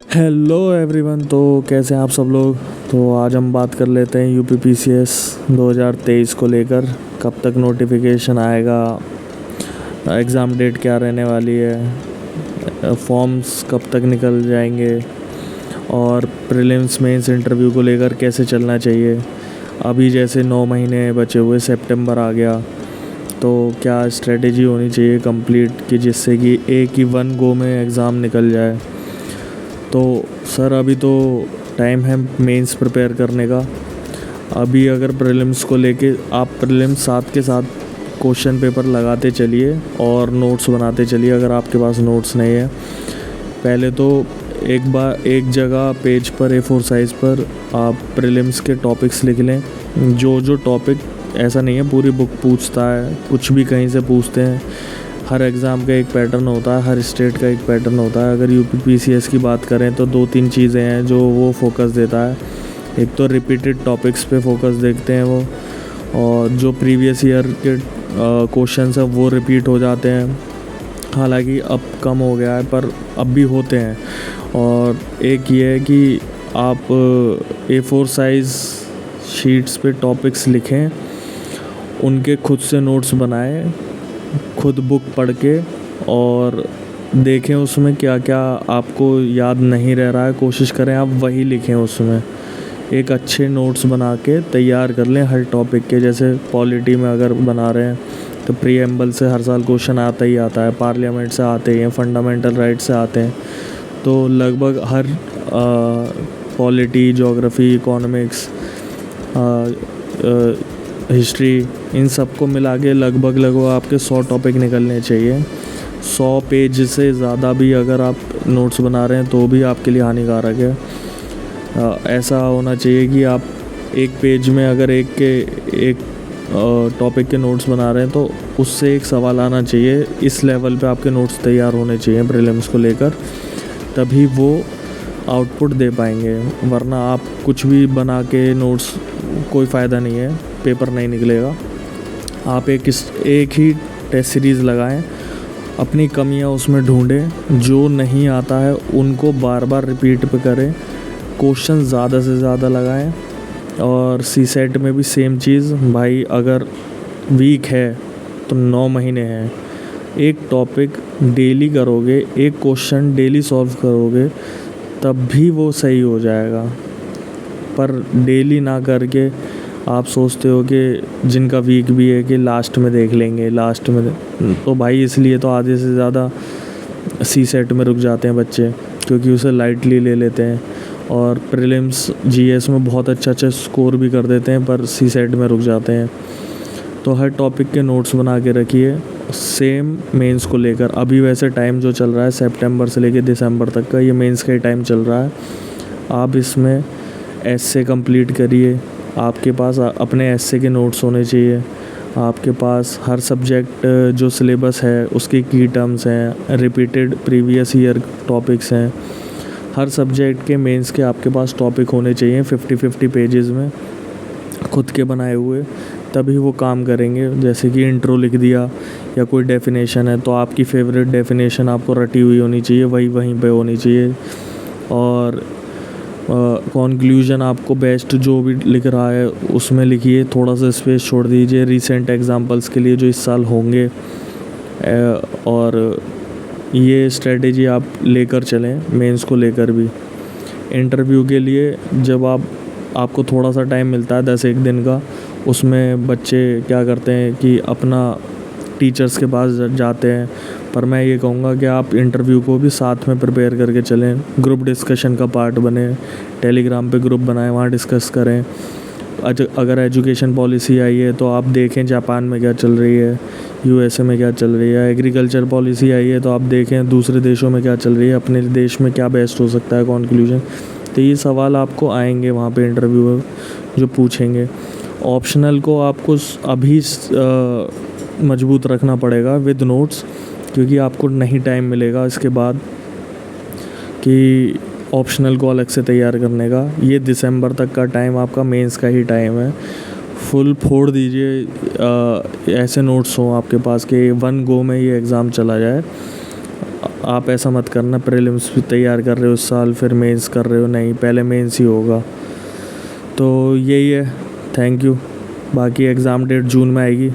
Hello everyone. तो कैसे हैं आप सब लोग। तो आज हम बात कर लेते हैं यूपीपीसीएस 2023 को लेकर। कब तक नोटिफिकेशन आएगा, एग्ज़ाम डेट क्या रहने वाली है, फॉर्म्स कब तक निकल जाएंगे और प्रीलिम्स मेंस इंटरव्यू को लेकर कैसे चलना चाहिए। अभी जैसे 9 महीने बचे हुए, सितंबर आ गया, तो क्या स्ट्रेटेजी होनी चाहिए कंप्लीट कि जिससे कि एक ही वन गो में एग्ज़ाम निकल जाए। तो सर अभी तो टाइम है मेंस प्रिपेयर करने का। अभी अगर प्रीलिम्स को लेके आप प्रीलिम्स साथ के साथ क्वेश्चन पेपर लगाते चलिए और नोट्स बनाते चलिए अगर आपके पास नोट्स नहीं है। पहले तो एक बार एक जगह पेज पर A4 साइज़ पर आप प्रीलिम्स के टॉपिक्स लिख लें। जो टॉपिक, ऐसा नहीं है पूरी बुक पूछता है, कुछ भी कहीं से पूछते हैं। हर एग्ज़ाम का एक पैटर्न होता है, हर स्टेट का एक पैटर्न होता है। अगर यूपीपीसीएस की बात करें तो 2-3 चीज़ें हैं जो वो फोकस देता है। एक तो रिपीटेड टॉपिक्स पे फोकस देखते हैं वो, और जो प्रीवियस ईयर के क्वेश्चंस हैं वो रिपीट हो जाते हैं। हालांकि अब कम हो गया है पर अब भी होते हैं। और एक ये है कि आप A4 साइज़ शीट्स पे टॉपिक्स लिखें, उनके खुद से नोट्स बनाएं, खुद बुक पढ़ के, और देखें उसमें क्या क्या आपको याद नहीं रह रहा है, कोशिश करें आप वही लिखें। उसमें एक अच्छे नोट्स बना के तैयार कर लें हर टॉपिक के। जैसे पॉलिटी में अगर बना रहे हैं तो प्रीएम्बल से हर साल क्वेश्चन आता ही आता है, पार्लियामेंट से आते ही हैं, फंडामेंटल राइट से आते हैं। तो लगभग हर पॉलिटी, ज्योग्राफी, इकोनॉमिक्स, हिस्ट्री, इन सबको मिला के लगभग आपके 100 टॉपिक निकलने चाहिए। 100 पेज से ज़्यादा भी अगर आप नोट्स बना रहे हैं तो भी आपके लिए हानिकारक है। ऐसा होना चाहिए कि आप एक पेज में अगर एक टॉपिक के नोट्स बना रहे हैं तो उससे एक सवाल आना चाहिए। इस लेवल पे आपके नोट्स तैयार होने चाहिए प्रीलिम्स को लेकर, तभी वो आउटपुट दे पाएंगे। वरना आप कुछ भी बना के नोट्स, कोई फ़ायदा नहीं है, पेपर नहीं निकलेगा। आप एक ही टेस्ट सीरीज़ लगाएं, अपनी कमियां उसमें ढूंढें, जो नहीं आता है उनको बार बार रिपीट पे करें, क्वेश्चन ज़्यादा से ज़्यादा लगाएं। और सीसेट में भी सेम चीज़ भाई, अगर वीक है तो 9 महीने हैं, एक टॉपिक डेली करोगे, एक क्वेश्चन डेली सॉल्व करोगे, तब भी वो सही हो जाएगा। पर डेली ना करके आप सोचते हो कि जिनका वीक भी है कि लास्ट में देख लेंगे, लास्ट में तो भाई इसलिए तो आधे से ज़्यादा सीसेट में रुक जाते हैं बच्चे, क्योंकि उसे लाइटली ले लेते हैं। और प्रीलिम्स जीएस में बहुत अच्छा स्कोर भी कर देते हैं पर सीसेट में रुक जाते हैं। तो हर टॉपिक के नोट्स बना के रखिए। सेम मेंस को लेकर अभी वैसे टाइम जो चल रहा है सितंबर से लेकर दिसंबर तक का, ये मेंस का ही टाइम चल रहा है। आप इसमें एस्से कंप्लीट करिए। आपके पास अपने एस्से के नोट्स होने चाहिए। आपके पास हर सब्जेक्ट जो सिलेबस है उसकी की टर्म्स हैं, रिपीटेड प्रीवियस ईयर टॉपिक्स हैं। हर सब्जेक्ट के मेंस के आपके पास टॉपिक होने चाहिए 50-50 पेजेस में, खुद के बनाए हुए, तभी वो काम करेंगे। जैसे कि इंट्रो लिख दिया या कोई डेफिनेशन है तो आपकी फेवरेट डेफिनेशन आपको रटी हुई होनी चाहिए, वही वहीं पे होनी चाहिए। और कॉन्क्लूजन आपको बेस्ट जो भी लिख रहा है उसमें लिखिए, थोड़ा सा स्पेस छोड़ दीजिए रीसेंट एग्जांपल्स के लिए जो इस साल होंगे। और ये स्ट्रेटेजी आप लेकर चलें मेंस को लेकर भी। इंटरव्यू के लिए जब आपको थोड़ा सा टाइम मिलता है 10-1 दिन का, उसमें बच्चे क्या करते हैं कि अपना टीचर्स के पास जाते हैं। पर मैं ये कहूँगा कि आप इंटरव्यू को भी साथ में प्रिपेयर करके चलें, ग्रुप डिस्कशन का पार्ट बने, टेलीग्राम पे ग्रुप बनाएं, वहाँ डिस्कस करें। अगर एजुकेशन पॉलिसी आई है तो आप देखें जापान में क्या चल रही है, यूएसए में क्या चल रही है। एग्रीकल्चर पॉलिसी आई है तो आप देखें दूसरे देशों में क्या चल रही है, अपने देश में क्या बेस्ट हो सकता है कॉन्क्लूजन। तो ये सवाल आपको आएंगे वहाँ पे इंटरव्यू जो पूछेंगे। ऑप्शनल को आपको अभी मजबूत रखना पड़ेगा विद नोट्स, क्योंकि आपको नहीं टाइम मिलेगा इसके बाद कि ऑप्शनल को अलग से तैयार करने का। ये दिसंबर तक का टाइम आपका मेंस का ही टाइम है। फुल फोड़ दीजिए, ऐसे नोट्स हों आपके पास कि वन गो में ये एग्ज़ाम चला जाए। आप ऐसा मत करना प्रीलिम्स भी तैयार कर रहे हो इस साल फिर मेंस कर रहे हो, नहीं पहले मेंस ही होगा। तो यही है, थैंक यू। बाकी एग्ज़ाम डेट जून में आएगी।